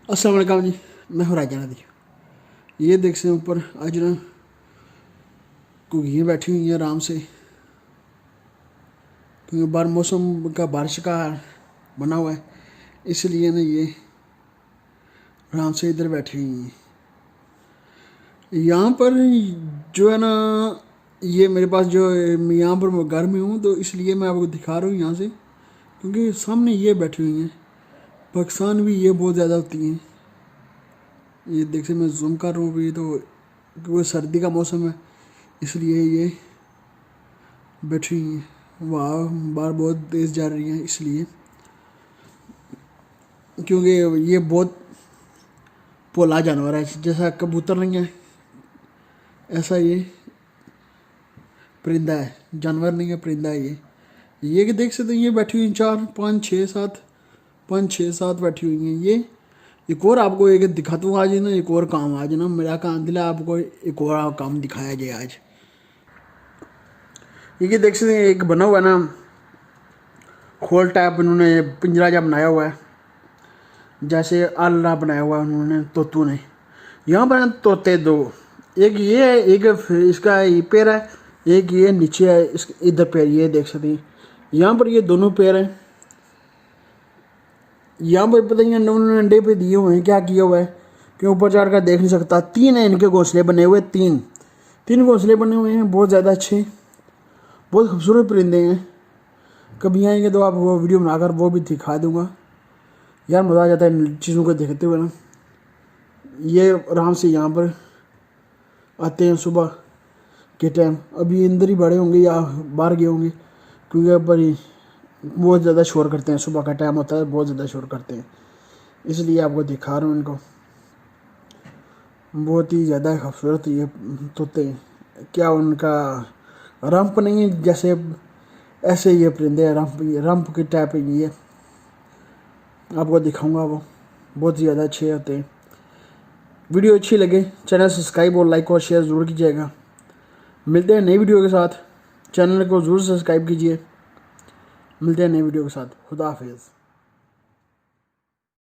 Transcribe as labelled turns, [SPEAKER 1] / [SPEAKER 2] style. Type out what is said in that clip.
[SPEAKER 1] अस्सलाम वालेकुम जी, मैं हूँ राजा नदी। ये देख सकते हैं ऊपर आज ना घुगियाँ बैठी हुई हैं आराम से, क्योंकि बाहर मौसम का बारिश का बना हुआ है, इसलिए ना ये आराम से इधर बैठी हुई हैं। यहाँ पर जो है ना, ये मेरे पास जो यहाँ पर मैं घर में हूँ तो इसलिए मैं आपको दिखा रहा हूँ यहाँ से, क्योंकि सामने ये बैठी हुई हैं। पाकिस्तान भी ये बहुत ज़्यादा होती हैं। ये देख से मैं जूम कर रहा हूँ अभी, तो क्योंकि सर्दी का मौसम है इसलिए ये बैठी हुई हैं। वाह, बाहर बहुत तेज़ जा रही हैं इसलिए, क्योंकि ये बहुत पोला जानवर है। जैसा कबूतर नहीं है ऐसा ये परिंदा है, जानवर नहीं है, परिंदा है ये कि देख सकते हैं ये बैठी हुई 4 5 6 7 5 6 7 बैठी हुई हैं। ये एक और आपको एक दिखाता हूँ आज ना, एक और काम आज ना मेरा काम दिला आपको, एक और काम दिखाया जाए आज। ये देख सकते हैं एक बना हुआ है ना खोल टाइप, इन्होंने पिंजरा जब बनाया हुआ है, जैसे आलना बनाया हुआ है उन्होंने तोतों ने। यहाँ पर तोते दो, एक ये है, एक इसका ये पैर है, एक ये नीचे है, इस इधर पैर, ये देख सकते हैं यहाँ पर ये दोनों पैर हैं। यहाँ पर पता नहीं उन्होंने अंडे पे दिए हुए हैं, क्या किया हुआ है कि ऊपर चढ़ कर देख नहीं सकता। 3 है इनके घोंसले बने हुए, 3 घोंसले बने हुए हैं, बहुत ज़्यादा अच्छे, बहुत खूबसूरत परिंदे हैं। कभी आएंगे तो आपको वीडियो बनाकर वो भी दिखा दूंगा। यार मज़ा आ जाता है चीज़ों को देखते हुए ना। ये आराम से यहाँ पर आते हैं सुबह के टाइम, अभी अंदर ही बड़े होंगे या बाहर गए होंगे, क्योंकि अब बड़ी बहुत ज़्यादा शोर करते हैं। सुबह का टाइम होता है, बहुत ज़्यादा शोर करते हैं, इसलिए आपको दिखा रहा हूँ इनको। बहुत ही ज़्यादा खूबसूरत ये तोते, क्या उनका रंप नहीं है जैसे, ऐसे ये परिंदे रंप के टाइप ये आपको दिखाऊंगा, वो बहुत ज़्यादा अच्छे होते हैं। वीडियो अच्छी लगे चैनल सब्सक्राइब और लाइक और शेयर ज़रूर कीजिएगा। मिलते हैं नई वीडियो के साथ, चैनल को ज़रूर सब्सक्राइब कीजिए। मिलते हैं नई वीडियो के साथ, खुदा हाफिज़।